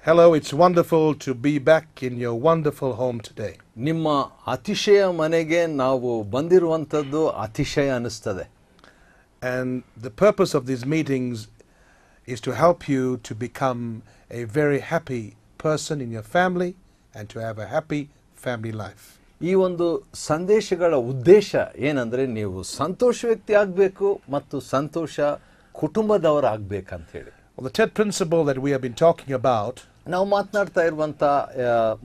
Hello, it's wonderful to be back in your wonderful home today. ನಿಮ್ಮ ಅತಿಶಯ ಮನೆಗೆ ನಾವು ಬಂದಿರುವಂತದ್ದು ಅತಿಶಯ ಅನಿಸ್ತದೆ. And the purpose of these meetings is to help you to become a very happy person in your family and to have a happy family life. ಈ ಒಂದು ಸಂದೇಶಗಳ ಉದ್ದೇಶ ಏನಂದ್ರೆ ನೀವು ಸಂತೋಷ ವ್ಯಕ್ತಿ ಆಗಬೇಕು ಮತ್ತು ಸಂತೋಷ ಕುಟುಂಬದವರಾಗಬೇಕಂತ ಹೇಳಿ. Well, the third principle that we have been talking about ನಾವು ಮಾತನಾಡ್ತಾ ಇರುವಂತ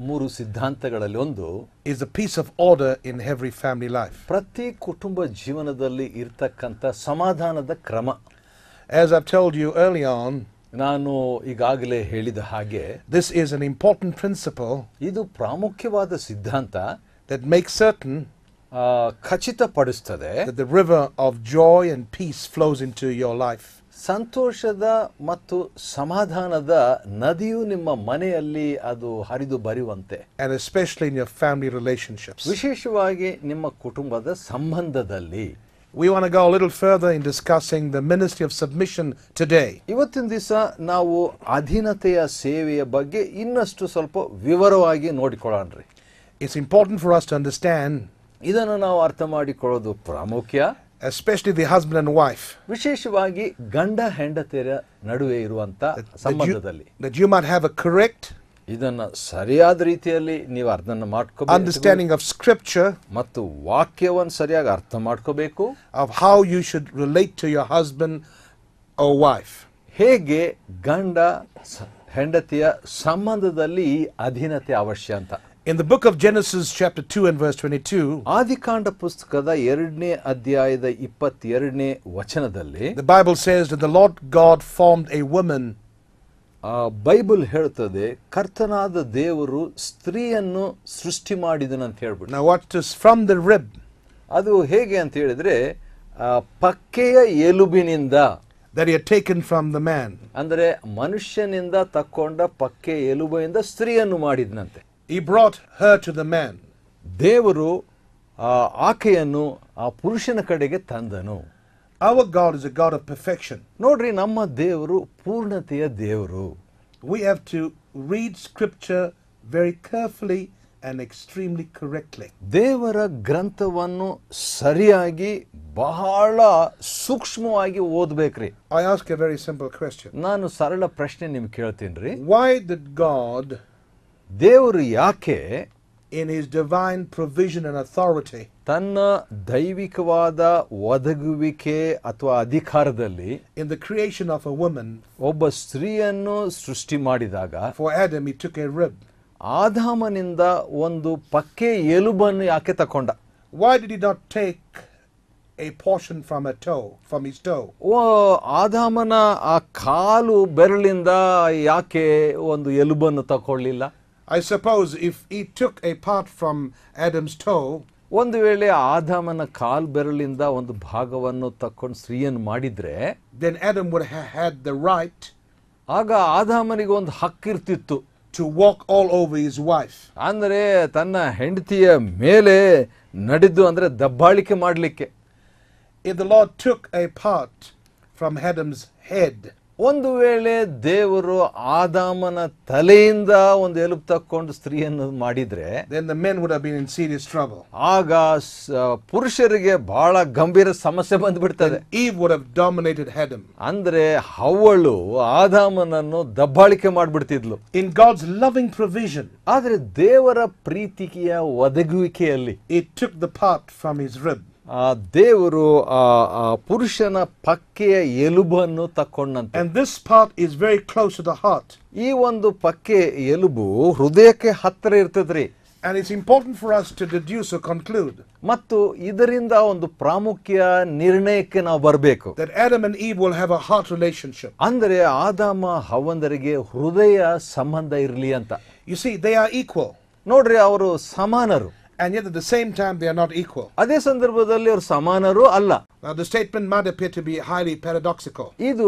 ಮೂರು ಸಿದ್ಧಾಂತಗಳಲ್ಲಿ ಒಂದು is the piece of order in every family life. ಪ್ರತಿ ಕುಟುಂಬ ಜೀವನದಲ್ಲಿ ಇರತಕ್ಕಂತ ಸಮಾಧಾನದ ಕ್ರಮ. As I've told you early on, ನಾನು ಈಗಾಗಲೇ ಹೇಳಿದ ಹಾಗೆ this is an important principle ಇದು ಪ್ರಾಮುಖ್ಯವಾದ ಸಿದ್ಧಾಂತ that makes certain ಖಚಿತಪಡಿಸುತ್ತದೆ that the river of joy and peace flows into your life. ಸಂತೋಷದ ಮತ್ತು ಸಮಾಧಾನದ ನದಿಯು ನಿಮ್ಮ ಮನೆಯಲ್ಲಿ ಅದು ಹರಿದು ಬರುವಂತೆ, And especially in your family relationships. ವಿಶೇಷವಾಗಿ ನಿಮ್ಮ ಕುಟುಂಬದ ಸಂಬಂಧದಲ್ಲಿ. We want to go a little further in discussing the ministry of submission today. ಇವತ್ತಿನ ದಿವಸ ನಾವು ಅಧೀನತೆಯ ಸೇವೆಯ ಬಗ್ಗೆ ಇನ್ನಷ್ಟು ಸ್ವಲ್ಪ ವಿವರವಾಗಿ ನೋಡಿಕೊಳ್ಳೋಣ್ರಿ. It's important for us to understand, ಇದನ್ನು ನಾವು ಅರ್ಥ ಮಾಡಿಕೊಳ್ಳೋದು ಪ್ರಾಮುಖ್ಯ, especially the husband and wife, ವಿಶೇಷವಾಗಿ ಗಂಡ ಹೆಂಡತಿಯರ ನಡುವೆ ಇರುವಂತ ಸಂಬಂಧದಲ್ಲಿ. that you might have a correct ಇದನ್ನ ಸರಿಯಾದ ರೀತಿಯಲ್ಲಿ ನೀವು ಅರ್ಥ ಮಾಡ್ಕೋಬೇಕು, understanding of scripture, ಮತ್ತು ವಾಕ್ಯವನ್ನು ಸರಿಯಾಗಿ ಅರ್ಥ ಮಾಡ್ಕೋಬೇಕು, of how you should relate to your husband or wife. ಹೇಗೆ ಗಂಡ ಹೆಂಡತಿಯ ಸಂಬಂಧದಲ್ಲಿ ಈ ಅಧೀನತೆ ಅವಶ್ಯ ಅಂತ. In the book of Genesis chapter 2 and verse 22, ಆದಿಕಾಂಡ ಪುಸ್ತಕದ 2ನೇ ಅಧ್ಯಾಯದ 22ನೇ ವಚನದಲ್ಲಿ the Bible says that the Lord God formed a woman. Bible ಹೇಳ್ತದೆ, ಕರ್ತನಾದ ದೇವರು ಸ್ತ್ರೀಯನ್ನು ಸೃಷ್ಟಿ ಮಾಡಿದನು ಅಂತ ಹೇಳ್ಬಿಟ್ಟು. Now watch this, from the rib. ಅದು ಹೇಗೆ ಅಂತ ಹೇಳಿದ್ರೆ ಪಕ್ಕೆಯ ಎಲುಬಿನಿಂದ, that he had taken from the man. ಅಂದ್ರೆ ಮನುಷ್ಯನಿಂದ ತಕ್ಕೊಂಡ ಪಕ್ಕೆ ಎಲುಬಿನಿಂದ ಸ್ತ್ರೀಯನ್ನು ಮಾಡಿದನಂತೆ. He brought her to the man. ದೇವರು ಆಕೆಯನ್ನು ಆ ಪುರುಷನ ಕಡೆಗೆ ತಂದನು. Our God is a God of perfection. ನೋಡ್ರಿ, ನಮ್ಮ ದೇವರು ಪೂರ್ಣತೆಯ ದೇವರು. We have to read scripture very carefully and extremely correctly. ದೇವರ ಗ್ರಂಥವನ್ನು ಸರಿಯಾಗಿ ಬಹಳ ಸೂಕ್ಷ್ಮವಾಗಿ ಓದಬೇಕ್ರಿ. I ask a very simple question. ನಾನು ಸರಳ ಪ್ರಶ್ನೆ ನಿಮ್ಗೆ ಕೇಳ್ತೀನಿ. Why did God, ದೇವರು ಯಾಕೆ in his divine provision and authority, ತನ್ನ ದೈವಿಕವಾದ ಒದಗುವಿಕೆ ಅಥವಾ ಅಧಿಕಾರದಲ್ಲಿ in the creation of a woman, ಒಬ್ಬ ಸ್ತ್ರೀಯನ್ನು ಸೃಷ್ಟಿ ಮಾಡಿದಾಗ for Adam he took a rib? ಆದಾಮನಿಂದ ಒಂದು ಪಕ್ಕೆ ಎಲುಬನ್ನು ಯಾಕೆ ತಕೊಂಡ? Why did he not take a portion from a toe, from his toe? ಆದಾಮನ ಆ ಕಾಲು ಬೆರಳಿಂದ ಯಾಕೆ ಒಂದು ಎಲುಬನ್ನು ತಕೊಳ್ಳಿಲ್ಲ? I suppose if he took a part from Adam's toe, ಒಂದು ವೇಳೆ ಆದಾಮನ ಕಾಲು ಬೆರಳಿಂದ ಒಂದು ಭಾಗವನ್ನು ತಕ್ಕೊಂಡು ಸ್ತ್ರೀಯನ್ನು ಮಾಡಿದ್ರೆ, then Adam would have had the right ಆಗ ಆದಾಮನಿಗೆ ಒಂದು ಹಕ್ಕಿರ್ತಿತ್ತು to walk all over his wife. ಅಂದರೆ ತನ್ನ ಹೆಂಡತಿಯ ಮೇಲೆ ನಡೆದು, ಅಂದ್ರೆ ದಬ್ಬಾಳಿಕೆ ಮಾಡಲಿಕ್ಕೆ. If the Lord took a part from Adam's head, ಒಂದು ವೇಳೆ ದೇವರು ಆದಾಮನ ತಲೆಯಿಂದ ಒಂದು ಎಲುಬು ತಕ್ಕೊಂಡು ಸ್ತ್ರೀಯನ್ನು ಮಾಡಿದ್ರೆ, then the men would have been in serious trouble. ಆಗ ಪುರುಷರಿಗೆ ಬಹಳ ಗಂಭೀರ ಸಮಸ್ಯೆ ಬಂದ್ಬಿಡ್ತದೆ. Eve would have dominated Adam. ಅಂದ್ರೆ ಹವ್ವಳು ಆದಾಮನನ್ನು ದಬ್ಬಾಳಿಕೆ ಮಾಡ್ಬಿಡ್ತಿದ್ಲು. In God's loving provision, ಆದ್ರೆ ದೇವರ ಪ್ರೀತಿಯ ಒದಗುವಿಕೆಯಲ್ಲಿ he took the part from his rib. ದೇವರು ಪುರುಷನ ಪಕ್ಕೆಯ ಎಲುಬನ್ನು ತಕ್ಕೊಂಡಂತೆ. And this part is very close to the heart. ಈ ಒಂದು ಪಕ್ಕೆ ಎಲುಬು ಹೃದಯಕ್ಕೆ ಹತ್ತಿರ ಇರ್ತದ್ರಿ. And it's important for us to deduce or conclude ಮತ್ತು ಇದರಿಂದ ಒಂದು ಪ್ರಾಮುಖ್ಯ ನಿರ್ಣಯಕ್ಕೆ ನಾವು ಬರಬೇಕು. that Adam and Eve will have a heart relationship. ಅಂದರೆ ಆದಾಮ ಹವ್ವಂದರಿಗೆ ಹೃದಯ ಸಂಬಂಧ ಇರಲಿ ಅಂತ. You see, they are equal. ನೋಡ್ರಿ, ಅವರು ಸಮಾನರು. And yet at the same time they are not equal. ಅದೇ ಸಂದರ್ಭದಲ್ಲಿ ಅವರು ಸಮಾನರು ಅಲ್ಲ. Now the statement might appear to be highly paradoxical. ಇದು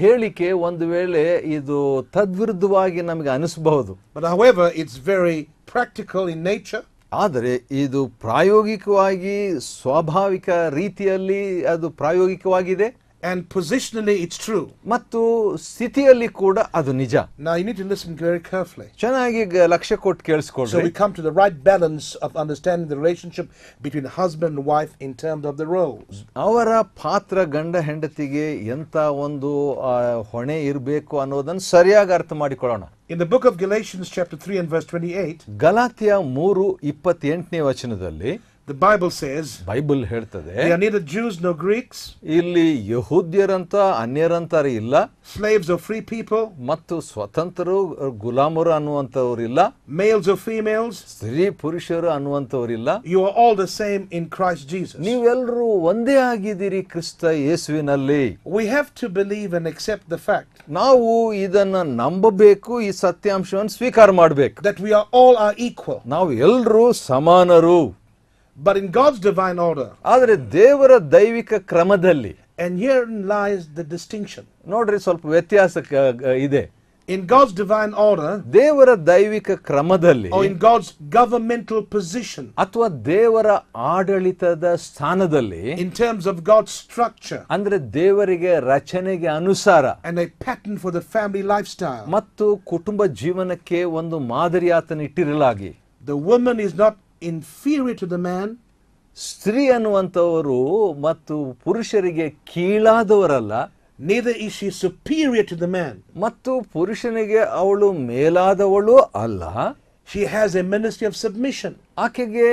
ಹೇಳಿಕೆ ಒಂದು ವೇಳೆ ಇದು ತದ್ವಿರುದ್ಧವಾಗಿ ನಮಗೆ ಅನಿಸಬಹುದು. But however, it's very practical in nature. ಆದರೆ ಇದು ಪ್ರಾಯೋಗಿಕವಾಗಿ ಸ್ವಾಭಾವಿಕ ರೀತಿಯಲ್ಲಿ ಅದು ಪ್ರಾಯೋಗಿಕವಾಗಿದೆ. And positionally it's true. ಮತ್ತು ಸ್ಥಿತಿಯಲ್ಲಿ ಕೂಡ ಅದು ನಿಜ. Now you need to listen very carefully. ಚೆನ್ನಾಗಿ ಲಕ್ಷ್ಯ ಕೊಟ್ಟು So ಕೇಳಿಸ್ಕೊಳ್ರಿ. we come to the right balance of understanding the relationship between husband and wife in terms of the roles. ಅವರ ಪಾತ್ರ ಗಂಡ ಹೆಂಡತಿಗೆ ಎಂತ ಒಂದು ಹೊಣೆ ಇರಬೇಕು ಅನ್ನೋದನ್ನು ಸರಿಯಾಗಿ ಅರ್ಥ ಮಾಡಿಕೊಳ್ಳೋಣ. In the book of Galatians chapter 3 and verse 28, Galatia 3:28ನೇ ವಚನದಲ್ಲಿ the Bible says, ಬೈಬಲ್ ಹೇಳ್ತದೆ, they are neither Jews nor Greeks, ಇಲ್ಲಿ ಯಹೂದ್ಯರಂತ ಅನ್ಯರಂತಾರೆ ಇಲ್ಲ, slaves or free people, ಮತ್ತು ಸ್ವತಂತ್ರರು ಗುಲಾಮರು ಅನ್ನುವಂಥವ್ರಿಲ್ಲ, males or females, ಸ್ತ್ರೀ ಪುರುಷರು ಅನ್ನುವಂಥವ್ರಿಲ್ಲ. you are all the same in Christ Jesus. ನೀವೆಲ್ಲರೂ ಒಂದೇ ಆಗಿದ್ದೀರಿ ಕ್ರಿಸ್ತ ಯೇಸುವಿನಲ್ಲಿ. We have to believe and accept the fact ನಾವು ಇದನ್ನ ನಂಬಬೇಕು, ಈ ಸತ್ಯಾಂಶವನ್ನು ಸ್ವೀಕಾರ ಮಾಡಬೇಕು. that we are equal. ನಾವು ಎಲ್ಲರೂ ಸಮಾನರು. But in God's divine order, ಆದರೆ ದೇವರ ದೈವಿಕ ಕ್ರಮದಲ್ಲಿ, and herein lies the distinction. ನೋಡ್ರಿ ಸ್ವಲ್ಪ ವ್ಯತ್ಯಾಸ ಇದೆ. In God's divine order, ದೇವರ ದೈವಿಕ ಕ್ರಮದಲ್ಲಿ or in God's governmental position, ಅಥವಾ ದೇವರ ಆಡಳಿತದ ಸ್ಥಾನದಲ್ಲಿ, in terms of God's structure ಅಂದ್ರೆ ದೇವರಿಗೆ ರಚನೆಗೆ ಅನುಸಾರ and a pattern for the family lifestyle, ಮತ್ತು ಕುಟುಂಬ ಜೀವನಕ್ಕೆ ಒಂದು ಮಾದರಿ ಆತನ ಇಟ್ಟಿರಲಾಗಿ, the woman is not inferior to the man, ಸ್ತ್ರೀ ಅನ್ನುವಂಥವರು ಮತ್ತು ಪುರುಷರಿಗೆ ಕೀಳಾದವರಲ್ಲ, neither is she superior to the man. ಮತ್ತು ಪುರುಷನಿಗೆ ಅವಳು ಮೇಲಾದವಳು ಅಲ್ಲ. She has a ministry of submission. ಆಕೆಗೆ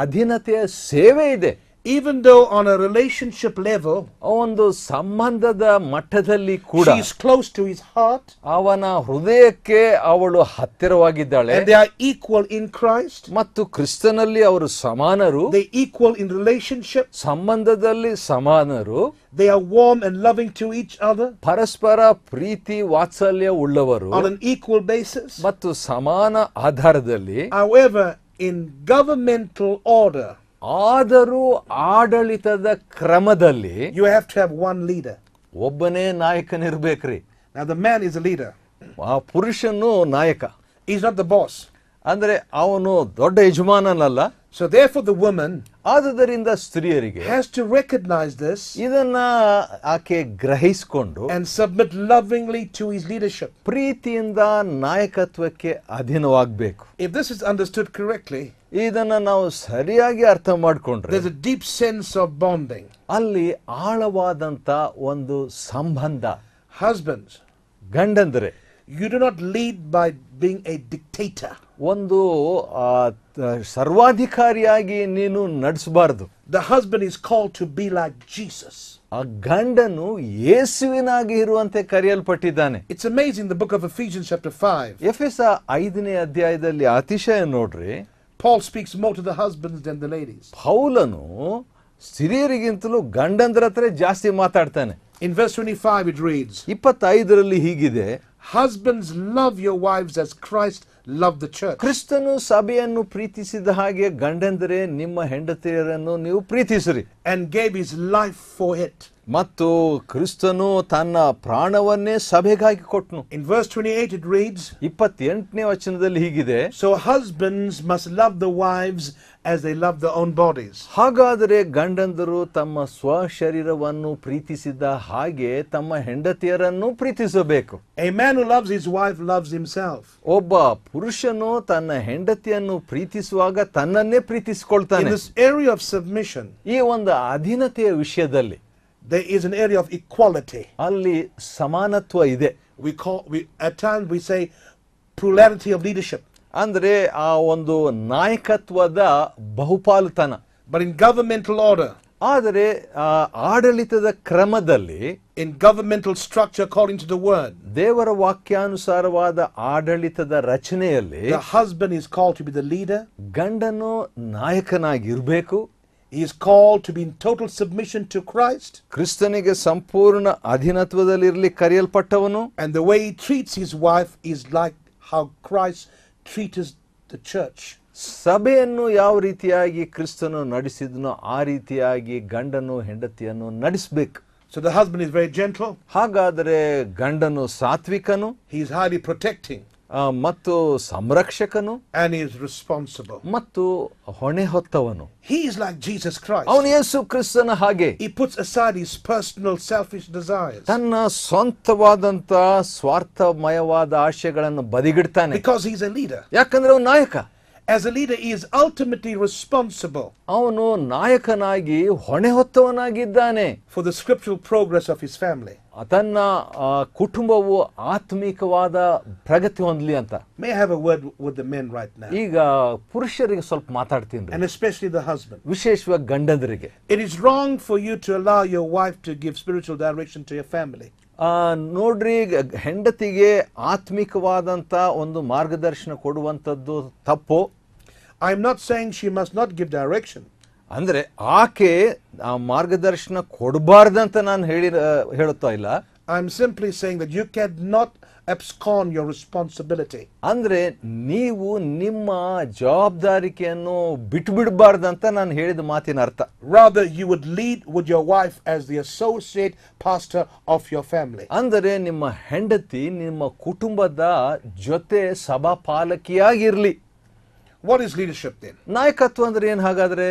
ಅಧೀನತೆಯ ಸೇವೆ ಇದೆ. Even though on a relationship level, ಒಂದು ಸಂಬಂಧದ ಮಟ್ಟದಲ್ಲಿ ಕೂಡ she is close to his heart, ಅವನ ಹೃದಯಕ್ಕೆ ಅವಳು ಹತ್ತಿರವಾಗಿದ್ದಾಳೆ. and they are equal in Christ. ಮತ್ತು ಕ್ರಿಸ್ತನಲ್ಲಿ ಅವರು ಸಮಾನರು. They equal in relationship. ಸಂಬಂಧದಲ್ಲಿ ಸಮಾನರು. They are warm and loving to each other ಪರಸ್ಪರ ಪ್ರೀತಿ ವಾತ್ಸಲ್ಯ ಉಳ್ಳವರು on an equal basis. ಮತ್ತು ಸಮಾನ ಆಧಾರದಲ್ಲಿ. However, in governmental order, ಆದರೂ ಆಡಳಿತದ ಕ್ರಮದಲ್ಲಿ you have to have one leader. ಒಬ್ಬನೇ ನಾಯಕನಿರ್ಬೇಕ್ರಿ. Now the man is a leader. ಆ ಪುರುಷನು ನಾಯಕ. He's not the boss. ಅಂದ್ರೆ ಅವನು ದೊಡ್ಡ ಯಜಮಾನನಲ್ಲ. So therefore the woman ಆದುದರಿಂದ ಸ್ತ್ರೀಯರಿಗೆ has to recognize this ಇದನ್ನ ಆಕೆ ಗ್ರಹಿಸಿಕೊಂಡು and submit lovingly to his leadership. ಪ್ರೀತಿಯಿಂದ ನಾಯಕತ್ವಕ್ಕೆ ಅಧೀನವಾಗಬೇಕು. If this is understood correctly, ಇದನ್ನ ನಾವು ಸರಿಯಾಗಿ ಅರ್ಥ ಮಾಡಿಕೊಂಡ್ರೆ there's a deep sense of bonding. ಅಲ್ಲಿ ಆಳವಾದಂತ ಒಂದು ಸಂಬಂಧ. Husbands, ಗಂಡಂದ್ರೆ you do not lead by being a dictator. ಒಂದು ಸರ್ವಾಧಿಕಾರಿಯಾಗಿ ನೀನು ನಡೆಸಬಾರದು. The husband is called to be like Jesus. ಆ ಗಂಡನು ಯೇಸುವಿನಾಗಿ ಇರುವಂತೆ ಕರೆಯಲ್ಪಟ್ಟಿದ್ದಾನೆ. It's amazing, the book of Ephesians chapter 5. ಎಫೆಸ 5ನೇ ಅಧ್ಯಾಯದಲ್ಲಿ ಅತಿಶಯ ನೋಡ್ರಿ. Paul speaks more to the husbands than the ladies. ಪೌಲನು ಸ್ತ್ರೀಯರಿಗಿಂತಲೂ ಗಂಡಂದ್ರ ಹತ್ರ ಜಾಸ್ತಿ ಮಾತಾಡ್ತಾನೆ. In verse 25 it reads, 25ರಲ್ಲಿ ಹೀಗಿದೆ, husbands, love your wives as Christ loved the church. ಕ್ರಿಸ್ತನು ಸಭೆಯನ್ನು ಪ್ರೀತಿಸಿದ ಹಾಗೆ ಗಂಡಂದರೆ ನಿಮ್ಮ ಹೆಂಡತಿಯರನ್ನು ನೀವು ಪ್ರೀತಿಸಿರಿ. And gave his life for it. ಮತ್ತು ಕ್ರಿಸ್ತನು ತನ್ನ ಪ್ರಾಣವನ್ನೇ ಸಭೆಗಾಗಿ ಕೊಟ್ಟನು. In verse 28 it reads, 28ನೇ ವಚನದಲ್ಲಿ ಹೀಗಿದೆ, so husbands must love the wives as they love their own bodies. ಹಾಗಾದರೆ ಗಂಡಂದರು ತಮ್ಮ ಸ್ವಶರೀರವನ್ನು ಪ್ರೀತಿಸಿದ ಹಾಗೆ ತಮ್ಮ ಹೆಂಡತಿಯರನ್ನು ಪ್ರೀತಿಸಬೇಕು. A man who loves his wife loves himself. ಒಬ್ಬ ಪುರುಷನು ತನ್ನ ಹೆಂಡತಿಯನ್ನು ಪ್ರೀತಿಸುವಾಗ ತನ್ನನ್ನೇ ಪ್ರೀತಿಸಿಕೊಳ್ತಾನೆ. In this area of submission, ಈ ಒಂದು ಅಧೀನತೆಯ ವಿಷಯದಲ್ಲಿ there is an area of equality. ಅಲ್ಲಿ ಸಮಾನತ್ವ ಇದೆ. At times we say plurality of leadership. ಅಂದ್ರೆ ಆ ಒಂದು ನಾಯಕತ್ವದ ಬಹುಪಾಲುತನ. But in governmental order, ಆದರೆ ಆಡಳಿತದ ಕ್ರಮದಲ್ಲಿ, in governmental structure according to the word, ದೇವರ ವಾಕ್ಯಾನುಸಾರವಾದ ಆಡಳಿತದ ರಚನೆಯಲ್ಲಿ the husband is called to be the leader. ಗಂಡನು ನಾಯಕನಾಗಿರಬೇಕು. He is called to be in total submission to Christ. ಕ್ರಿಸ್ತನಿಗೆ ಸಂಪೂರ್ಣ ಅಧೀನತ್ವದಲ್ಲಿ ಕರೆಯಲ್ಪಟ್ಟವನು. And the way he treats his wife is like how Christ treats the church. ಸಭೆಯನ್ನು ಯಾವ ರೀತಿಯಾಗಿ ಕ್ರಿಸ್ತನು ನಡೆಸಿದನೋ ಆ ರೀತಿಯಾಗಿ ಗಂಡನು ಹೆಂಡತಿಯನ್ನು ನಡೆಸಬೇಕು. So the husband is very gentle. ಹಾಗಾದರೆ ಗಂಡನು ಸಾತ್ವಿಕನು. He is highly protecting. ಮತ್ತು ಸಂರಕ್ಷಕನು and he is responsible. ಮತ್ತು ಹೊಣೆ ಹೊತ್ತವನು. He is like Jesus Christ. ಅವನು ಯೇಸು ಕ್ರಿಸ್ತನ ಹಾಗೆ. He puts aside his personal selfish desires ತನ್ನ ಸ್ವಂತವಾದಂತ ಸ್ವಾರ್ಥಮಯವಾದ ಆಶಯಗಳನ್ನು ಬದಿಗಿಡ್ತಾನೆ. because he's a leader. ಯಾಕಂದ್ರೆ ಅವನು ನಾಯಕ. As a leader, he is ultimately responsible ಅವನು ನಾಯಕನಾಗಿ ಹೊಣೆ ಹೊತ್ತವನಾಗಿದ್ದಾನೆ for the scriptural progress of his family. ತನ್ನ ಕುಟುಂಬವು ಆತ್ಮಿಕವಾದ ಪ್ರಗತಿ ಹೊಂದಲಿ ಅಂತ. May I have a word with the men right now? ಈಗ ಪುರುಷರಿಗೆ ಸ್ವಲ್ಪ ಮಾತಾಡ್ತೀನಿ, And especially the husband. ವಿಶೇಷವಾಗಿ ಗಂಡಂದರಿಗೆ. It is wrong for you to allow your wife to give spiritual direction to your family. ನೋಡ್ರಿ, ಹೆಂಡತಿಗೆ ಆತ್ಮಿಕವಾದಂತ ಒಂದು ಮಾರ್ಗದರ್ಶನ ಕೊಡುವಂಥದ್ದು ತಪ್ಪು. I'm not saying she must not give direction. ಅಂದ್ರೆ ಆಕೆ ಆ ಮಾರ್ಗದರ್ಶನ ಕೊಡಬಾರ್ದಂತ ನಾನು ಹೇಳುತ್ತಾ ಇಲ್ಲ. I'm simply saying that you cannot abscond your responsibility. ಅಂದ್ರೆ ನೀವು ನಿಮ್ಮ ಜವಾಬ್ದಾರಿಕೆಯನ್ನು ಬಿಟ್ಬಿಡಬಾರ್ದಂತ ನಾನು ಹೇಳಿದ ಮಾತಿನ ಅರ್ಥ. Rather, you would lead with your wife as the associate pastor of your family. ಅಂದರೆ ನಿಮ್ಮ ಹೆಂಡತಿ ನಿಮ್ಮ ಕುಟುಂಬದ ಜೊತೆ ಸಭಾಪಾಲಕಿಯಾಗಿರ್ಲಿ. What is leadership then? ನಾಯಕತ್ವ ಅಂದ್ರೆ ಏನು ಹಾಗಾದ್ರೆ?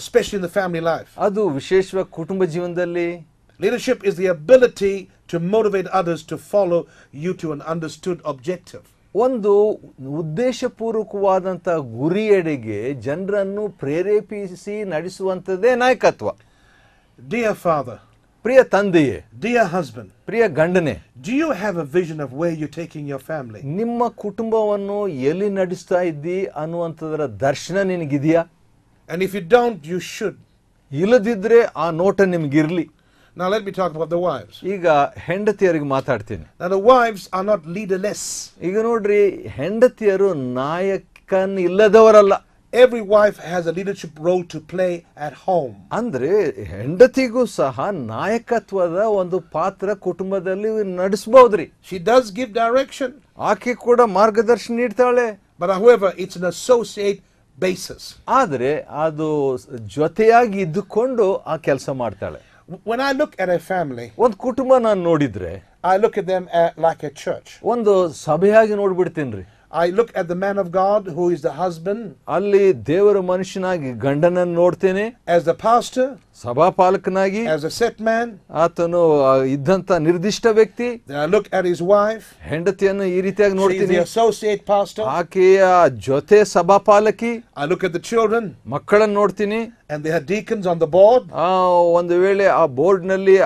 Especially in the family life. ಅದು ವಿಶೇಷವಾಗಿ ಕುಟುಂಬ ಜೀವನದಲ್ಲಿ. Leadership is the ability to motivate others to follow you to an understood objective. ಒಂದು ಉದ್ದೇಶಪೂರ್ವಕವಾದಂತ ಗುರಿಯೆಡೆಗೆ ಜನರನ್ನು ಪ್ರೇರೇಪಿಸಿ ನಡೆಸುವಂತದ್ದೇ ನಾಯಕತ್ವ. Dear father, ಪ್ರಿಯ ತಂದೆಯೇ, dear husband, ಪ್ರಿಯ ಗಂಡನೇ, do you have a vision of where you're taking your family? ನಿಮ್ಮ ಕುಟುಂಬವನ್ನು ಎಲ್ಲಿ ನಡೆಸ್ತಾ ಇದ್ದಿ ಅನ್ನುವಂಥದ್ರ ದರ್ಶನ ನಿನಗಿದೆಯಾ? And if you don't, you should. ಇಲ್ಲದಿದ್ರೆ ಆ ನೋಟ ನಿಮ್ಗಿರ್ಲಿ. Now let me talk about the wives. ಈಗ ಹೆಂಡತಿಯರಿಗೆ ಮಾತಾಡ್ತೀನಿ. Now the wives are not leaderless. ಈಗ ನೋಡ್ರಿ, ಹೆಂಡತಿಯರು Nayakan ಇಲ್ಲದವರಲ್ಲ. Every wife has a leadership role to play at home. ಅಂದ್ರೆ ಹೆಂಡತಿಗೂ ಸಹ ನಾಯಕತ್ವದ ಒಂದು ಪಾತ್ರ ಕುಟುಂಬದಲ್ಲಿ ನಡೆಸಬಹುದ್ರಿ. She does give direction. ಆಕೆ ಕೂಡ ಮಾರ್ಗದರ್ಶನ ನೀಡ್ತಾಳೆ. But however, it's an associate basis. ಆದ್ರೆ ಅದು ಜೊತೆಯಾಗಿ ಇದ್ದುಕೊಂಡು ಆ ಕೆಲಸ ಮಾಡ್ತಾಳೆ. When I look at a family, ಒಂದು ಕುಟುಂಬ ನಾನು ನೋಡಿದ್ರೆ I look at them like a church. ಒಂದು ಸಭೆಯಾಗಿ ನೋಡ್ಬಿಡ್ತೀನಿ. I look at the man of God who is the husband. ಅಲ್ಲಿ ದೇವರ ಮನುಷ್ಯನಾಗಿ ಗಂಡನನ್ನು ನೋಡ್ತೇನೆ. As the pastor. ಸಭಾಪಾಲಕನಾಗಿ. As a set man. ಆತನು ಇದ್ದಂತ ನಿರ್ದಿಷ್ಟ ವ್ಯಕ್ತಿ. Then I look at his wife. ಹೆಂಡತಿಯನ್ನು ಈ ರೀತಿಯಾಗಿ ನೋಡ್ತೀನಿ. She is the associate pastor. ಆಕೆಯ ಜೊತೆ ಸಭಾಪಾಲಕಿ. I look at the children. ಮಕ್ಕಳನ್ನು ನೋಡ್ತೀನಿ. And they have deacons on the board. ಒಂದು ವೇಳೆ ಆ ಬೋರ್ಡ್ ನಲ್ಲಿ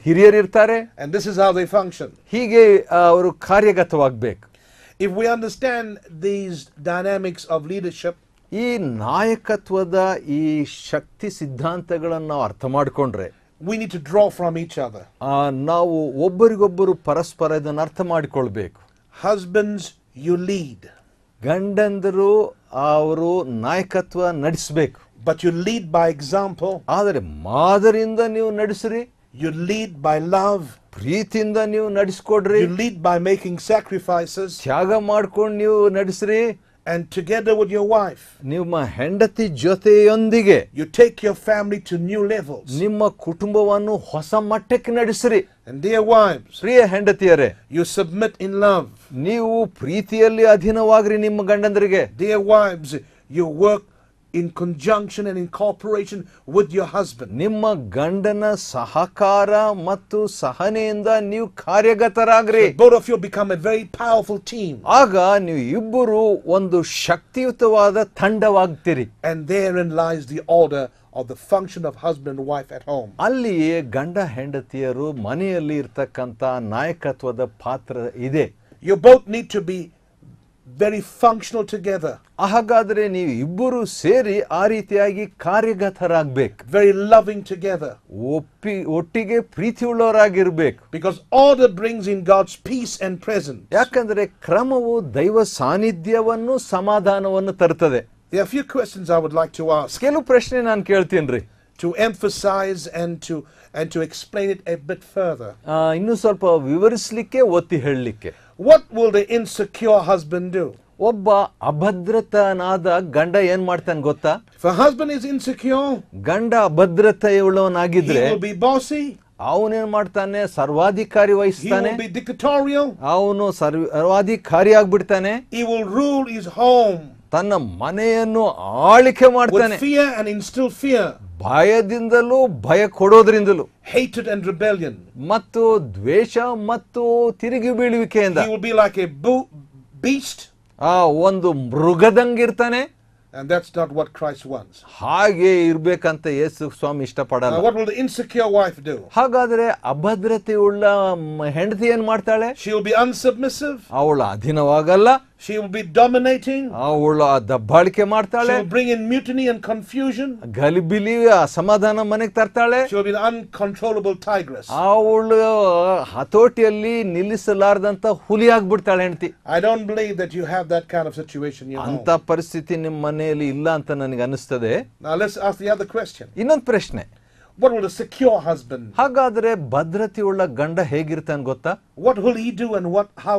ಹಿರಿಯರು ಇರ್ತಾರೆ. And this is how they function. ಹೀಗೆ ಅವರು ಕಾರ್ಯಗತವಾಗಬೇಕು. If we understand these dynamics of leadership, ಈ ನಾಯಕತ್ವದ ಈ ಶಕ್ತಿ ಸಿದ್ಧಾಂತಗಳನ್ನು ನಾವು ಅರ್ಥ ಮಾಡಿಕೊಂಡ್ರೆ, we need to draw from each other. ನಾವು ಒಬ್ಬರಿಗೊಬ್ಬರು ಪರಸ್ಪರ ಇದನ್ನು ಅರ್ಥ ಮಾಡಿಕೊಳ್ಬೇಕು. Husbands, you lead. ಗಂಡಂದರು ಅವರು ನಾಯಕತ್ವ ನಡೆಸಬೇಕು. But you lead by example. ಆದರೆ ಮಾದರಿಯಿಂದ ನೀವು ನಡೆಸ್ರಿ. You lead by love. ಪ್ರೀತಿಯಿಂದ ನೀವು ನಡೆಸ್ಕೊಡ್ರಿ. You lead by making sacrifices. ತ್ಯಾಗ ಮಾಡ್ಕೊಂಡು ನೀವು ನಡೆಸ್ರಿ. And together with your wife, ನಿಮ್ಮ ಹೆಂಡತಿ ಜೊತೆಯೊಂದಿಗೆ you take your family to new levels. ನಿಮ್ಮ ಕುಟುಂಬವನ್ನು ಹೊಸ ಮಟ್ಟಕ್ಕೆ ನಡೆಸ್ರಿ. And dear wives, Priya ಹೆಂಡತಿಯರೇ, you submit in love. ನೀವು ಪ್ರೀತಿಯಲ್ಲಿ ಅಧೀನವಾಗ್ರಿ ನಿಮ್ಮ ಗಂಡಂದರಿಗೆ. Dear wives, you work in conjunction and in cooperation with your husband. ನಿಮ್ಮ ಗಂಡನ ಸಹಕಾರ ಮತ್ತು ಸಹನೆಯಿಂದ ನೀವು ಕಾರ್ಯಗತರಾಗ್ರಿ. So both of you become a very powerful team. ಆಗ ನೀವು ಇಬ್ಬರು ಒಂದು ಶಕ್ತಿಯುತವಾದ ತಂಡವಾಗ್ತೀರಿ. And therein lies the order of the function of husband and wife at home. ಅಲ್ಲಿಯೇ ಗಂಡ ಹೆಂಡತಿಯರು ಮನೆಯಲ್ಲಿ ಇರ್ತಕ್ಕಂಥ ನಾಯಕತ್ವದ ಪಾತ್ರ ಇದೆ. You both need to be very functional together. ಹಾಗಾದ್ರೆ ನೀವು ಇಬ್ಬರು ಸೇರಿ ಆ ರೀತಿಯಾಗಿ ಕಾರ್ಯಗತರಾಗಬೇಕು. Very loving together. ಒಟ್ಟಿಗೆ ಪ್ರೀತಿಯುಳ್ಳವರಾಗಿರ್ಬೇಕು. Because order brings in God's peace and presence. ಯಾಕಂದ್ರೆ ಕ್ರಮವು ದೈವ ಸಾನ್ನಿಧ್ಯವನ್ನು ಸಮಾಧಾನವನ್ನು ತರುತ್ತದೆ. There are a few questions I would like to ask. ಕೆಲವು ಪ್ರಶ್ನೆ ನಾನು ಕೇಳ್ತೀನಿ to emphasize and to explain it a bit further. ಇನ್ನು ಸ್ವಲ್ಪ ವಿವರಿಸಲಿಕ್ಕೆ ಒತ್ತಿ ಹೇಳಲಿಕ್ಕೆ. What will the insecure husband do? ಒಬ್ಬ ಅಭದ್ರತನಾದ ಗಂಡ ಏನ್ ಮಾಡ್ತಾನೆ ಗೊತ್ತಾ? If a husband is insecure, ಗಂಡ ಅಭದ್ರತೆಯುಳ್ಳವನಾಗಿದ್ರೆ he will be bossy. ಅವನೇನ್ ಮಾಡ್ತಾನೆ, ಸರ್ವಾಧಿಕಾರಿ He ವಹಿಸ್ತಾನೆ, will be dictatorial. ಅವನು ಸರ್ವಾಧಿಕಾರಿ ಆಗ್ಬಿಡ್ತಾನೆ, He will rule his home ತನ್ನ ಮನೆಯನ್ನು ಆಳಿಕೆ ಮಾಡ್ತಾನೆ, with fear and instill fear, ಭಯದಿಂದಲೂ ಭಯ ಕೊಡೋದ್ರಿಂದಲೂ, hatred and rebellion. ಮತ್ತು ದ್ವೇಷ ಮತ್ತು ತಿರುಗಿ ಬೀಳುವಿಕೆಯಿಂದ He will be like a beast, ಒಂದು ಮೃಗದಂಗಿರ್ತಾನೆ. and that's not what Christ wants. ಹಾಗೆ ಇರ್ಬೇಕಂತ ಯೇಸು ಸ್ವಾಮಿ Now, ಇಷ್ಟಪಡಲ್ಲ. what will the insecure wife do? ಹಾಗಾದ್ರೆ ಅಭದ್ರತೆಯುಳ್ಳ ಹೆಂಡತಿ ಏನ್ ಮಾಡ್ತಾಳೆ? She will be unsubmissive. ಅವಳು ಅಧೀನವಾಗಲ್ಲ, She will be dominating. ಅವಳು ದಬ್ಬಾಳಿಕೆ She ಮಾಡ್ತಾಳೆ, will bring in mutiny and confusion. ಗಲಿಬಿಲಿ ಅಸಮಾಧಾನ ಮನೆಗೆ ತರ್ತಾಳೆ. She will be an uncontrollable tigress. ಅವಳು ಹತೋಟಿಯಲ್ಲಿ ನಿಲ್ಲಿಸಲಾರ್ದಂತ ಹುಲಿ ಆಗ್ಬಿಡ್ತಾಳೆ ಹೆಂಡತಿ. I don't believe that you have that kind of situation in your home. ಅಂತ ಪರಿಸ್ಥಿತಿ ನಿಮ್ಮ ಮನೆಯಲ್ಲಿ ಇಲ್ಲ ಅಂತ ನನಗೆ ಅನಿಸ್ತದೆ. Now let's ask the other question. ಇನ್ನೊಂದು ಪ್ರಶ್ನೆ, What will a secure husband? ಹಾಗಾದ್ರೆ ಭದ್ರತೆಯುಳ್ಳ ಗಂಡ ಹೇಗಿರ್ತಾನೆ ಗೊತ್ತಾ? What will he do and how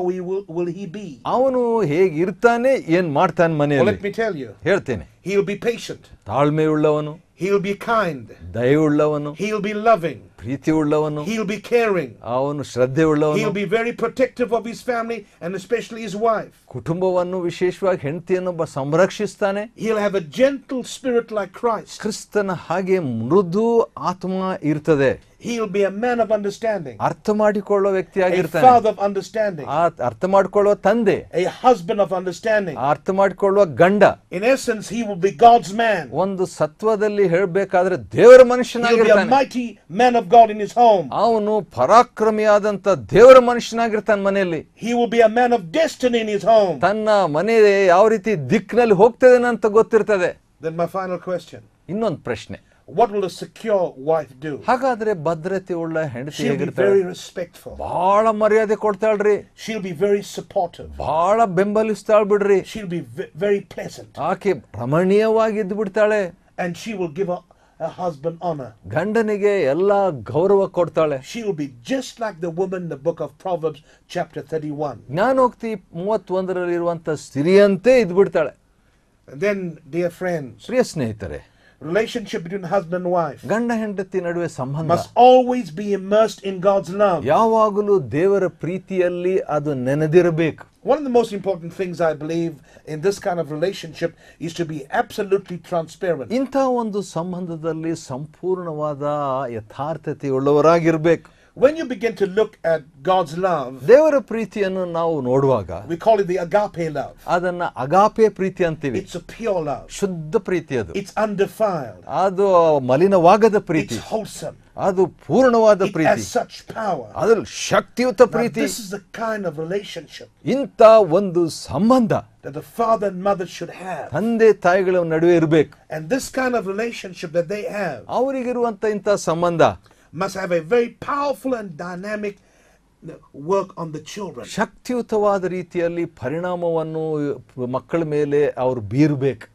will he be? ಅವನು ಹೇಗಿರ್ತಾನೆ, ಏನ್ ಮಾಡ್ತಾನೆ Well, ಮನೆಯಲ್ಲಿ? let me tell you. ಹೇಳ್ತೇನೆ. He will be patient. ತಾಳ್ಮೆಯುಳ್ಳವನು, He will be kind. ದಯೆಯುಳ್ಳವನು, He will be loving. ಪ್ರೀತಿಯುಳ್ಳವನು, He will be caring. ಅವನು He ಶ್ರದ್ಧೆಯುಳ್ಳವನು, will be very protective of his family and especially his wife. ಕುಟುಂಬವನ್ನು ವಿಶೇಷವಾಗಿ ಹೆಂಡತಿಯನ್ನು ಸಂರಕ್ಷಿಸ್ತಾನೆ. He'll have a gentle spirit like Christ. ಕ್ರಿಸ್ತನ ಹಾಗೆ ಮೃದು ಆತ್ಮ ಇರ್ತದೆ. He'll be a man of understanding. ಅರ್ಥ ಮಾಡಿಕೊಳ್ಳೋ A ವ್ಯಕ್ತಿಯಾಗಿರ್ತಾನೆ. father of understanding. ಅರ್ಥ ಮಾಡಿಕೊಳ್ಳುವ ತಂದೆ, A husband of understanding. ಅರ್ಥ ಮಾಡಿಕೊಳ್ಳುವ ಗಂಡ. In essence, he will be God's man. ಒಂದು ಸತ್ವದಲ್ಲಿ ಹೇಳ್ಬೇಕಾದ್ರೆ ದೇವರ He'll be a ಮನುಷ್ಯನಾಗಿರ್ತಾನೆ. mighty man of God in his home. ಅವನು ಪರಾಕ್ರಮಿಯಾದಂತ ದೇವರ ಮನುಷ್ಯನಾಗಿರ್ತಾನೆ ಮನೆಯಲ್ಲಿ. He will be a man of destiny in his home. ತನ್ನ ಮನೆ ಯಾವ ರೀತಿ ದಿಕ್ಕಿನಲ್ಲಿ ಹೋಗ್ತದೆ ಅಂತ ಗೊತ್ತಿರ್ತದೆ. Then my final question. ಇನ್ನೊಂದು ಪ್ರಶ್ನೆ, What will a secure wife do? ಹಾಗಾದ್ರೆ ಭದ್ರತೆ ಉಳ್ಳ ಹೆಂಡತಿ She'll be ಹೇಗಿರ್ತಾಳೆ? very respectful. ಬಹಳ ಮರ್ಯಾದೆ ಕೊಡ್ತಾಳ್ರಿ, She'll be very supportive. ಬಹಳ ಬೆಂಬಲಿಸ್ತಾಳ್ ಬಿಡ್ರಿ. She'll be very pleasant. ಆಕೆ ರಮಣೀಯವಾಗಿ ಇದ್ದು ಬಿಡ್ತಾಳೆ. And she will give her husband honor. ಗಂಡನಿಗೆ ಎಲ್ಲಾ ಗೌರವ ಕೊಡ್ತಾಳೆ. She will be just like the woman in the book of Proverbs chapter 31. ಜ್ಞಾನೋಕ್ತಿ 31ರಲ್ಲಿ ಇರುವಂತ ಸ್ತ್ರೀಯಂತೆ ಇದ್ದು ಬಿಡ್ತಾಳೆ. And then, dear friends, ಪ್ರಿಯ ಸ್ನೇಹಿತರೆ, relationship between husband and wife ಗಂಡ ಹೆಂಡತಿ ನಡುವೆ ಸಂಬಂಧ must always be immersed in God's love. ಯಾವಾಗಲೂ ದೇವರ ಪ್ರೀತಿಯಲ್ಲಿ ಅದು ನೆನೆದಿರಬೇಕು. One of the most important things I believe in this kind of relationship is to be absolutely transparent. ಇಂಥ ಒಂದು ಸಂಬಂಧದಲ್ಲಿ ಸಂಪೂರ್ಣವಾದ ಯಥಾರ್ಥತೆಯುಳ್ಳವರಾಗಿರ್ಬೇಕು. When you begin to look at God's love, ದೇವರ ಪ್ರೀತಿಯನ್ನು ನಾವು ನೋಡುವಾಗ we call it the agape love. ಅದನ್ನ ಅಗಾಪೆ ಪ್ರೀತಿ ಅಂತೀವಿ. It's a pure love. ಶುದ್ಧ ಪ್ರೀತಿ ಅದು. It's undefiled. ಅದು ಮಲಿನವಾಗದ ಪ್ರೀತಿ. It's wholesome. ಅದು ಪೂರ್ಣವಾದ It Preethi. has such power. ಅದ್ರಲ್ಲಿ ಶಕ್ತಿಯುತ Now, Preethi. this is the kind of relationship ಇಂಥ ಒಂದು ಸಂಬಂಧ that the father and mother should have. ತಂದೆ ತಾಯಿಗಳ ನಡುವೆ ಇರಬೇಕು. And this kind of relationship that they have ಅವರಿಗಿರುವಂತ ಇಂಥ ಸಂಬಂಧ must have a very powerful and dynamic work on the children. ಶಕ್ತಿಯುತವಾದ ರೀತಿಯಲ್ಲಿ ಪರಿಣಾಮವನ್ನು ಮಕ್ಕಳ ಮೇಲೆ ಅವರು ಬೀರಬೇಕು.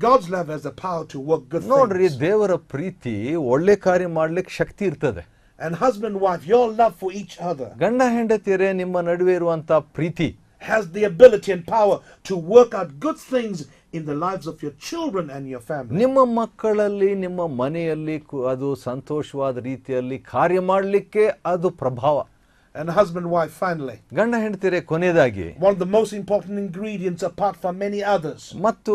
God's love has the power to work good ನೋಡ್ರಿ, things. ದೇವರ ಪ್ರೀತಿ ಒಳ್ಳೆ ಕಾರ್ಯ ಮಾಡ್ಲಿಕ್ಕೆ ಶಕ್ತಿ ಇರ್ತದೆ. And husband and wife, your love for each other ಗಂಡ ಹೆಂಡತಿಯರೇ ನಿಮ್ಮ ನಡುವೆ ಇರುವಂತ ಪ್ರೀತಿ has the ability and power to work out good things in the lives of your children and your family. ನಿಮ್ಮ ಮಕ್ಕಳಲ್ಲಿ ನಿಮ್ಮ ಮನೆಯಲ್ಲಿ ಅದು ಸಂತೋಷವಾದ ರೀತಿಯಲ್ಲಿ ಕಾರ್ಯ ಮಾಡಲಿಕ್ಕೆ ಅದು ಪ್ರಭಾವ. And husband and wife, finally, ಗಂಡ ಹೆಂಡತಿಯರೇ ಕೊನೆಯದಾಗಿ one of the most important ingredients apart from many others ಮತ್ತು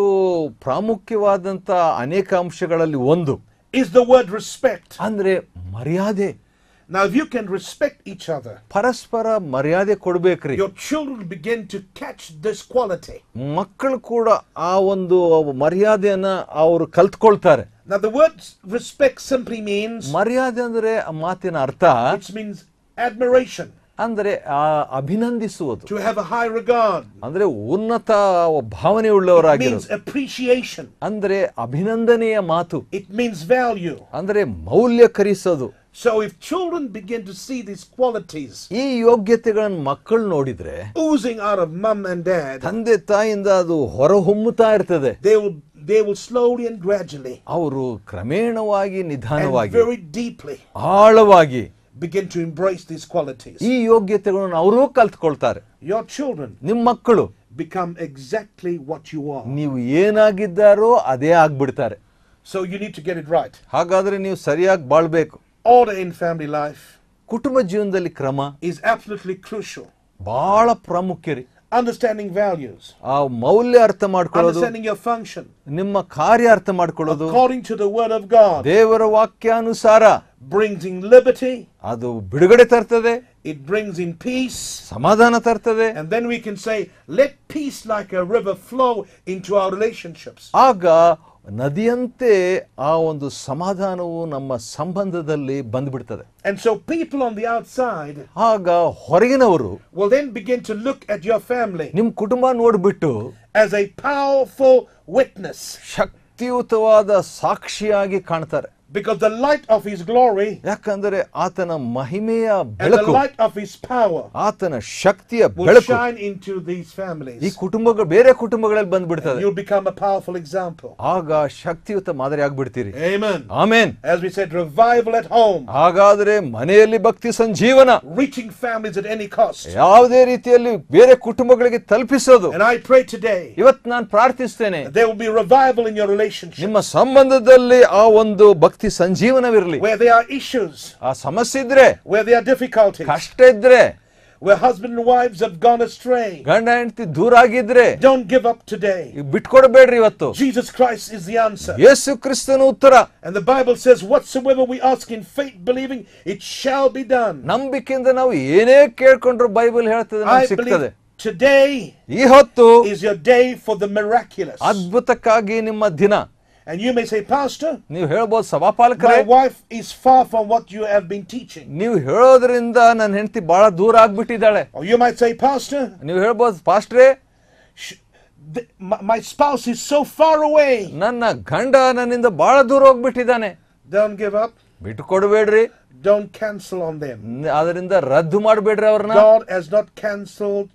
ಪ್ರಾಮುಖ್ಯವಾದಂತ ಅನೇಕ ಅಂಶಗಳಲ್ಲಿ ಒಂದು is the word respect. ಅಂದ್ರೆ ಮರ್ಯಾದೆ. Now, if you can respect each other, ಪರಸ್ಪರ ಮರ್ಯಾದೆ ಕೊಡ್ಬೇಕ್ರಿ. your children begin to catch this quality. ಮಕ್ಕಳು ಕೂಡ ಆ ಒಂದು ಮರ್ಯಾದೆಯನ್ನ ಅವರು ಕಲ್ತ್ಕೊಳ್ತಾರೆ. Now, the word respect simply means, ಮರ್ಯಾದೆ ಅಂದ್ರೆ ಆ ಮಾತಿನ ಅರ್ಥ it means admiration, ಅಂದ್ರೆ ಅಭಿನಂದಿಸುವುದು, to have a high regard. ಅಂದ್ರೆ ಉನ್ನತ ಭಾವನೆ It ಉಳ್ಳವರಾಗಿರೋದು, means appreciation. ಅಂದ್ರೆ ಅಭಿನಂದನೆಯ ಮಾತು, It means value. ಅಂದ್ರೆ ಮೌಲ್ಯಕರಿಸೋದು. So if children begin to see these qualities ಈ ಯೋಗ್ಯತೆಗಳನ್ನು ಮಕ್ಕಳು ನೋಡಿದ್ರೆ oozing out of mom and dad, ತಂದೆ ತಾಯಿಯಿಂದ ಅದು ಹೊರಹೊಮ್ಮುತ್ತಾ ಇರ್ತದೆ. they will slowly and gradually ಅವರು ಕ್ರಮೇಣವಾಗಿ and ನಿಧಾನವಾಗಿ very deeply ಆಳವಾಗಿ begin to embrace these qualities. ಈ ಯೋಗ್ಯತೆಗಳನ್ನು ಅವರೂ ಕಲ್ತ್ಕೊಳ್ತಾರೆ. Your children ನಿಮ್ಮ ಮಕ್ಕಳು become exactly what you are. ನೀವು ಏನಾಗಿದ್ದಾರೋ ಅದೇ ಆಗ್ಬಿಡ್ತಾರೆ. So you need to get it right. ಹಾಗಾದ್ರೆ ನೀವು ಸರಿಯಾಗಿ ಬಾಳ್ಬೇಕು. order in family life ಕುಟುಂಬ ಜೀವನದಲ್ಲಿ ಕ್ರಮ is absolutely crucial. ಬಹಳ ಪ್ರಾಮುಖ್ಯ ರೀ. Understanding values, ಆ ಮೌಲ್ಯ ಅರ್ಥ ಮಾಡ್ಕೊಳ್ಳೋದು, understanding your function ನಿಮ್ಮ ಕಾರ್ಯ ಅರ್ಥ ಮಾಡ್ಕೊಳ್ಳೋದು according to the word of God, ದೇವರ ವಾಕ್ಯಾನುಸಾರ brings in liberty, ಅದು ಬಿಡುಗಡೆ ತರ್ತದೆ, it brings in peace, ಸಮಾಧಾನ ತರ್ತದೆ. and then we can say, let peace like a river flow into our relationships. ಆಗ ನದಿಯಂತೆ ಆ ಒಂದು ಸಮಾಧಾನವು ನಮ್ಮ ಸಂಬಂಧದಲ್ಲಿ ಬಂದ್ಬಿಡ್ತದೆ. And so people on the outside ಆಗ ಹೊರಗಿನವರು will then begin to look at your family ನಿಮ್ ಕುಟುಂಬ ನೋಡ್ಬಿಟ್ಟು as a powerful witness, ಶಕ್ತಿಯುತವಾದ ಸಾಕ್ಷಿಯಾಗಿ ಕಾಣ್ತಾರೆ. because the light of his glory ಯಾಕಂದರೆ ಆತನ ಮಹಿಮೆಯ and the ಬೆಳಕು, light of his power ಆತನ ಶಕ್ತಿಯ will ಬೆಳಕು shine into these ಈ families. ಕುಟುಂಬಗಳು ಬೇರೆ ಕುಟುಂಬಗಳಲ್ಲಿ ಬಂದ್ಬಿಡ್ತದೆ. You'll become a powerful example. ಆಗ ಶಕ್ತಿಯುತ ಮಾದರಿ ಆಗ್ಬಿಡ್ತೀರಿ. Amen. Amen. As we said, revival at home, ಹಾಗಾದ್ರೆ ಮನೆಯಲ್ಲಿ ಭಕ್ತಿ ಸಂಜೀವನ, reaching families at any cost. ಯಾವುದೇ ರೀತಿಯಲ್ಲಿ ಬೇರೆ ಕುಟುಂಬಗಳಿಗೆ ತಲುಪಿಸೋದು. And I pray today ಇವತ್ತು ನಾನು ಪ್ರಾರ್ಥಿಸ್ತೇನೆ, that there will be revival in your relationship, ನಿಮ್ಮ ಸಂಬಂಧದಲ್ಲಿ ಆ ಒಂದು ಭಕ್ತಿ ಸಂಜೀವನವಿರಲಿ. where there are issues, ಆ ಸಮಸ್ಯೆ ಇದ್ರೆ, where there are difficulties, ಕಷ್ಟ ಇದ್ರೆ, where husband and wives have gone astray. ಗಂಡ ಹೆಂಡತಿ ದೂರ ಆಗಿದ್ರೆ Don't give up today. ಬಿಟ್ಕೊಡ್ಬೇಡ್ರಿ. ಇವತ್ತು Jesus Christ is the answer. ಯೇಸು ಕ್ರಿಸ್ತನ ಉತ್ತರ. And the Bible says, whatsoever we ask in faith, believing, it shall be done. ನಂಬಿಕೆಯಿಂದ ನಾವು ಏನೇ ಕೇಳ್ಕೊಂಡ್ರು ಬೈಬಲ್ ಹೇಳ್ತದೆ, I ನಮ್ಗೆ believe ಸಿಗ್ತದೆ. today ಈ ಹೊತ್ತು is your day for the miraculous. ಅದ್ಭುತಕ್ಕಾಗಿ ನಿಮ್ಮ ದಿನ. And you may say, Pastor, ನೀವು ಹೇಳ್ಬೋದು, ಸಭಾಪಾಲಕರೇ, my wife is far from what you have been teaching. ನೀವು ಹೇಳೋದ್ರಿಂದ ನನ್ನ ಹೆಂಡತಿ ಬಹಳ ದೂರ ಆಗ್ಬಿಟ್ಟಿದ್ದಾಳೆ. Or you might say, Pastor, ನೀವು ಹೇಳ್ಬೋದು, ಪಾಸ್ಟ್ರೇ, my spouse is so far away. ನನ್ನ ಗಂಡ ನನ್ನಿಂದ ಬಹಳ ದೂರ ಹೋಗ್ಬಿಟ್ಟಿದ್ದಾನೆ. Don't give up. ಬಿಟ್ಟು ಕೊಡಬೇಡ್ರಿ. Don't cancel on them. ಅದರಿಂದ ರದ್ದು ಮಾಡಬೇಡ್ರಿ ಅವ್ರನ್ನ. God has not cancelled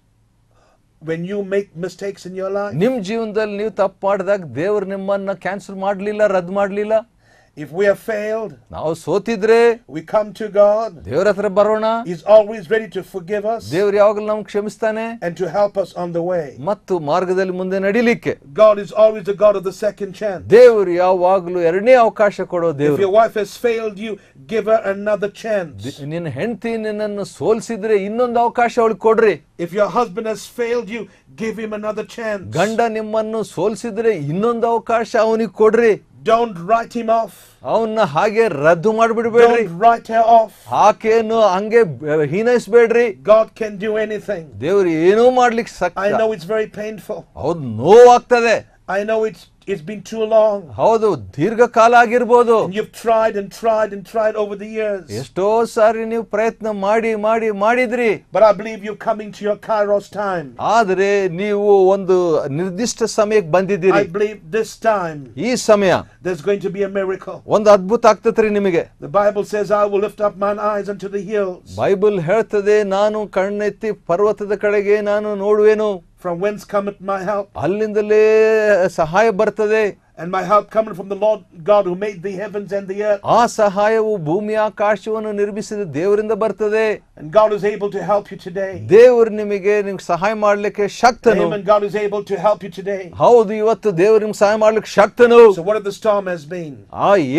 when you make mistakes in your life. ನಿಮ್ ಜೀವನದಲ್ಲಿ ನೀವು ತಪ್ಪು ಮಾಡಿದಾಗ ದೇವರು ನಿಮ್ಮನ್ನ ಕ್ಯಾನ್ಸಲ್ ಮಾಡ್ಲಿಲ್ಲ, ರದ್ದು ಮಾಡ್ಲಿಲ್ಲ. If we have failed, ನಾವು ಸೋತಿದ್ರೆ we come to God. ದೇವರ ಹತ್ರ ಬರೋಣ. He's always ready to forgive us ದೇವರು ಯಾವಾಗಲೂ ನಮ್ಗೆ ಕ್ಷಮಿಸ್ತಾನೆ and to help us on the way. ಮತ್ತು ಮಾರ್ಗದಲ್ಲಿ ಮುಂದೆ ನಡಿಲಿಕ್ಕೆ. God is always the God of the second chance. ದೇವರು ಯಾವಾಗಲೂ ಎರಡನೇ ಅವಕಾಶ ಕೊಡೋ If ದೇವರು. your wife has failed you, give her another chance. ನಿನ್ನ ಹೆಂಡತಿ ನಿನ್ನನ್ನು ಸೋಲ್ಸಿದ್ರೆ ಇನ್ನೊಂದು ಅವಕಾಶ ಅವಳಿಗೆ ಕೊಡ್ರಿ. If your husband has failed you, give him another chance. ಗಂಡ ನಿಮ್ಮನ್ನು ಸೋಲ್ಸಿದ್ರೆ ಇನ್ನೊಂದು ಅವಕಾಶ ಅವನಿಗೆ ಕೊಡ್ರಿ. Don't write him off. ಅವನ್ನ ಹಾಗೆ ರದ್ದು ಮಾಡಿಬಿಡ್ಬೇಡ್ರಿ. Don't write her off. ಆಕೆಯನ್ನು ಹಂಗೆ ಹೀನೈಸ್ಬೇಡ್ರಿ. God can do anything. ದೇವರು ಏನೋ ಮಾಡ್ಲಿಕ್ಕೆ ಸಾಧ್ಯ. I know it's very painful. ಹೌದು, ನೋವಾಗ್ತದೆ. I know it's been too long. ಹೌದು, ದೀರ್ಘಕಾಲ ಆಗಿರ್ಬೋದು. And you've tried and tried and tried over the years. ಎಷ್ಟೋ ಸಾರಿ ನೀವು ಪ್ರಯತ್ನ ಮಾಡಿದ್ರಿ. But I believe you're coming to your Kairos time. ಆದ್ರೆ ನೀವು ಒಂದು ನಿರ್ದಿಷ್ಟ ಸಮಯಕ್ಕೆ ಬಂದಿದ್ದೀರಿ. I believe this time ಈ ಸಮಯ there's going to be a miracle. ಒಂದು ಅದ್ಭುತ ಆಗ್ತತ್ರಿ ನಿಮಗೆ. The Bible says, I will lift up mine eyes unto the hills. Bible ಹೇಳ್ತದೆ, ನಾನು ಕಣ್ಣೆತ್ತಿ ಪರ್ವತದ ಕಡೆಗೆ ನಾನು ನೋಡುವೆನು. From whence cometh my help? ಅಲ್ಲಿಂದಲೇ ಸಹಾಯ ಬರ್ತದೆ. And my help cometh from the Lord God who made the heavens and the earth. ಆ ಸಹಾಯವು ಭೂಮಿ ಆಕಾಶವನ್ನು ನಿರ್ಮಿಸಿದ ದೇವರಿಂದ ಬರ್ತದೆ. And God is able to help you today. ದೇವರು ನಿಮಗೆ ಸಹಾಯ ಮಾಡ್ಲಿಕ್ಕೆ ಶಕ್ತನು. Amen. God is able to help you today. ಹೌದು, ಇವತ್ತು ದೇವರು ನಿಮ್ಗೆ ಸಹಾಯ ಮಾಡ್ಲಿಕ್ಕೆ ಶಕ್ತನು. So whatever the storm has been,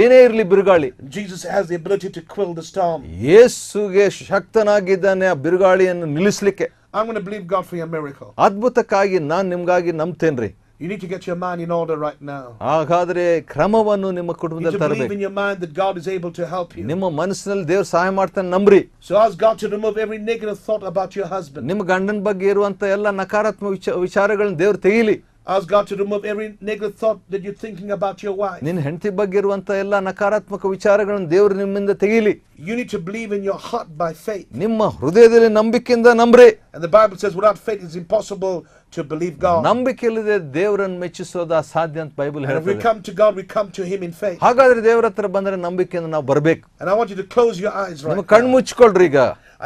ಏನೇ ಇರ್ಲಿ ಬಿರುಗಾಳಿ, Jesus has the ability to quill the storm. ಯೇಸುಗೆ ಶಕ್ತನಾಗಿದ್ದಾನೆ ಆ ಬಿರುಗಾಳಿಯನ್ನು ನಿಲ್ಲಿಸಲಿಕ್ಕೆ. I'm going to believe God for your miracle. ಅದ್ಭುತಕ್ಕಾಗಿ ನಾನು ನಿಮ್ಗಾಗಿ ನಂಬ್ತೇನ್ರಿ. You need to get your mind in order right now. ಹಾಗಾದ್ರೆ ಕ್ರಮವನ್ನು ನಿಮ್ಮ You ಕುಟುಂಬದಲ್ಲಿ need to believe ತರಬೇಕು. in your mind that God is able to help you. ನಿಮ್ಮ ಮನಸ್ಸಿನಲ್ಲಿ ದೇವರು ಸಹಾಯ ಮಾಡ್ತಾನೆ, ನಂಬ್ರಿ. So ask God to remove every negative thought about your husband. ನಿಮ್ಮ ಗಂಡನ ಬಗ್ಗೆ ಇರುವಂತ ಎಲ್ಲ ನಕಾರಾತ್ಮಕ ವಿಚಾರಗಳನ್ನ ದೇವರು ತೆಗೀಲಿ. Ask God to remove every negative thought that you're thinking about your wife. ನಿನ್ನ ಹೆಂಡತಿ ಬಗ್ಗೆ ಇರುವಂತ ಎಲ್ಲ ನಕಾರಾತ್ಮಕ ವಿಚಾರಗಳನ್ನು ದೇವರು ನಿಮ್ಮಿಂದ ತೆಗೀಲಿ. You need to believe in your heart by faith. ನಿಮ್ಮ ಹೃದಯದಲ್ಲಿ ನಂಬಿಕೆಯಿಂದ ನಂಬ್ರಿ. And the Bible says without faith it's impossible to believe God. ನಂಬಿಕೆ ಇಲ್ಲದೆ ದೇವರನ್ನು ಮೆಚ್ಚಿಸೋದು ಅಸಾಧ್ಯ ಅಂತ ಬೈಬಲ್ And if we ಹೇಳ್ತದೆ. come to God, we come to Him in faith. ಹಾಗಾದ್ರೆ ದೇವರ ಹತ್ರ ಬಂದ್ರೆ ನಂಬಿಕೆಯಿಂದ ನಾವು ಬರಬೇಕು. And I want you to close your eyes right ನಿಮ್ಮ now. ಕಣ್ಣು ಮುಚ್ಕೊಳ್ರಿ. ಈಗ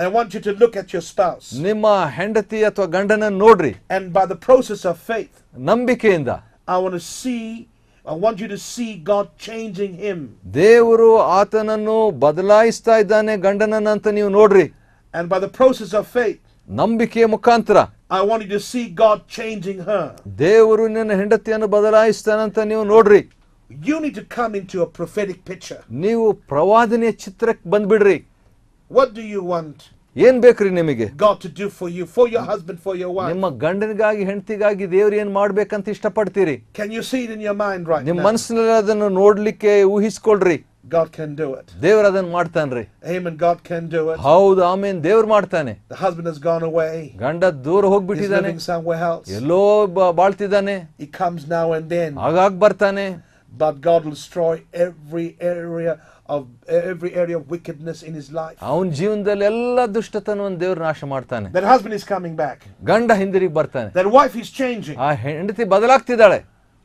I want you to look at your spouse. ನಿಮ್ಮ ಹೆಂಡತಿ ಅಥವಾ ಗಂಡನ ನೋಡ್ರಿ. And by the process of faith, ನಂಬಿಕೆಯಿಂದ I want you to see God changing him. ದೇವರು ಆತನನ್ನು ಬದಲಾಯಿಸ್ತಾ ಇದ್ದಾನೆ ಗಂಡನನ್ನ ಅಂತ ನೀವು ನೋಡ್ರಿ. And by the process of faith, ನಂಬಿಕೆಯ ಮುಖಾಂತರ I want you to see God changing her. ದೇವರು ನಿನ್ನ ಹೆಂಡತಿಯನ್ನು ಬದಲಾಯಿಸ್ತಾನಂತ ನೀವು ನೋಡ್ರಿ. You need to come into a prophetic picture. ನೀವು ಪ್ರವಾದನೆಯ ಚಿತ್ರಕ್ಕೆ ಬಂದ್ಬಿಡ್ರಿ. What do you want ಏನ್ ಬೇಕ್ರಿ ನಿಮಗೆ? God to do for you, for your husband, for your wife? ನಿಮ್ಮ ಗಂಡನಿಗಾಗಿ ಹೆಂಡತಿಗಾಗಿ ದೇವರು ಏನ್ ಮಾಡ್ಬೇಕಂತ ಇಷ್ಟಪಡ್ತೀರಿ? Can you see it in your mind right ನಿಮ್ಮ now? ಮನಸ್ಸಿನಲ್ಲಿ ಅದನ್ನು ನೋಡ್ಲಿಕ್ಕೆ ಊಹಿಸ್ಕೊಳ್ರಿ. God can do it. ದೇವರು ಅದನ್ನ ಮಾಡ್ತಾನ್ರಿ. Amen. God can do it. ಹೌದು, ಆಮೇನ್, ದೇವ್ರು ಮಾಡ್ತಾನೆ. The husband has gone away. ಗಂಡ ದೂರ He's ಹೋಗ್ಬಿಟ್ಟಿದ್ದಾನೆ, living somewhere else. Yellow ಬಾಳ್ತಿದ್ದಾನೆ. He comes now and then. ಆಗಾಗ್ ಬರ್ತಾನೆ. But God will destroy every area of wickedness in his life. ಅವನ ಜೀವನದಲ್ಲಿ ಎಲ್ಲ ದುಷ್ಟತನವನ್ನು ದೇವರು ನಾಶ ಮಾಡ್ತಾನೆ. That husband is coming back. ಗಂಡ ಹಿಂದಿರುಗಿ ಬರ್ತಾನೆ. That wife is changing. ಆ ಹೆಂಡತಿ ಬದಲಾಗ್ತಿದ್ದಾಳೆ.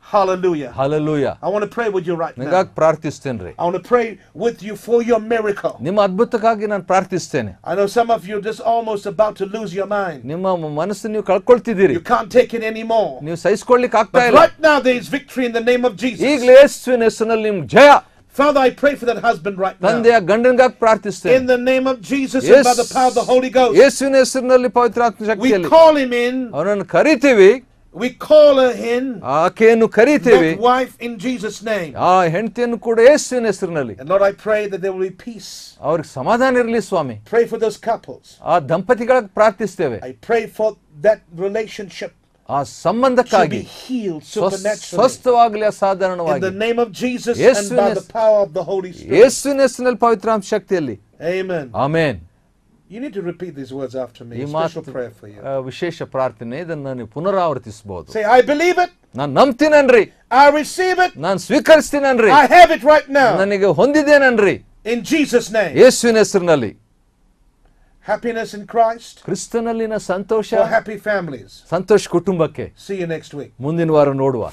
Hallelujah. Hallelujah. I want to pray with you right now. ನಿಗಾಗಿ ಪ್ರಾರ್ಥಿಸ್ತೇನೆ. I want to pray with you for your miracle. ನಿಮ್ಮ ಅದ್ಭುತಕ್ಕಾಗಿ ನಾನು ಪ್ರಾರ್ಥಿಸ್ತೇನೆ. I know some of you just almost about to lose your mind. ನಿಮ್ಮ ಮನಸ್ಸು ನೀವು ಕಳ್ಕೊಳ್ತಿದ್ದೀರಿ. You can't take it anymore. ನೀವು ಸಹಿಸಿಕೊಳ್ಳಿಕ್ಕೆ ಆಗ್ತಾ But ಇಲ್ಲ. right now there is victory in the name of Jesus. ಈಗಲೇ ಯೇಸುವಿನ ಹೆಸರಿನಲ್ಲಿ ನಿಮ್ಗೆ ಜಯ. Father, I pray for that husband right now. ತಂದೆಯ ಗಂಡನಿಗಾಗಿ ಪ್ರಾರ್ಥಿಸ್ತೇನೆ. In the name of Jesus and by the power of the Holy Ghost. ಯೇಸುವಿನ ಹೆಸರಿನಲ್ಲಿ ಪವಿತ್ರಾತ್ಮ We ಶಕ್ತಿಯಲ್ಲಿ call him in. ಅವನನ್ನು ಕರೀತೀವಿ. We call her in. ಆಕೆಯನ್ನು ಕರೀತೀವಿ. That wife in Jesus' name. ಆ ಹೆಂಡತಿಯನ್ನು ಕೂಡ ಯೇಸುವಿನ ಹೆಸರಿನಲ್ಲಿ. And Lord, I pray that there will be peace. ಅವ್ರಿಗೆ ಸಮಾಧಾನ ಇರಲಿ ಸ್ವಾಮಿ. Pray for those couples. ಆ ದಂಪತಿಗಳಿಗೆ ಪ್ರಾರ್ಥಿಸ್ತೇವೆ. I pray for that relationship ಆ to ಸಂಬಂಧಕ್ಕಾಗಿ be healed supernaturally. ಸ್ವಸ್ಥವಾಗಲಿ In ಅಸಾಧಾರಣವಾಗಿ. the name of Jesus Yes, and by yes. the power of the Holy Spirit. ಯೇಸುವಿನ ಹೆಸರಿನಲ್ಲಿ ಪವಿತ್ರಾತ್ಮ ಶಕ್ತಿಯಲ್ಲಿ. Amen. Amen. You need to repeat these words after me. ಈ A ಮಾತು special prayer for you. ವಿಶೇಷ ಪ್ರಾರ್ಥನೆ, ಇದನ್ನು ನೀವು ಪುನರಾವರ್ತಿಸಬಹುದು. Say, I believe it. ನಾನು ನಂಬ್ತೀನನ್ರಿ. I receive it. ನಾನು ಸ್ವೀಕರಿಸ್ತೀನನ್ರಿ. I have it right now. ನನಗೆ ಹೊಂದಿದ್ದೇನನ್ರಿ. In Jesus' name. ಯೇಸುವಿನ ಹೆಸರಿನಲ್ಲಿ. Happiness in Christ. ಕ್ರಿಸ್ತನಲ್ಲಿನ Santhosh, For happy families. ಸಂತೋಷ ಕುಟುಂಬಕ್ಕೆ. See you next week. ಮುಂದಿನ ವಾರ ನೋಡುವ.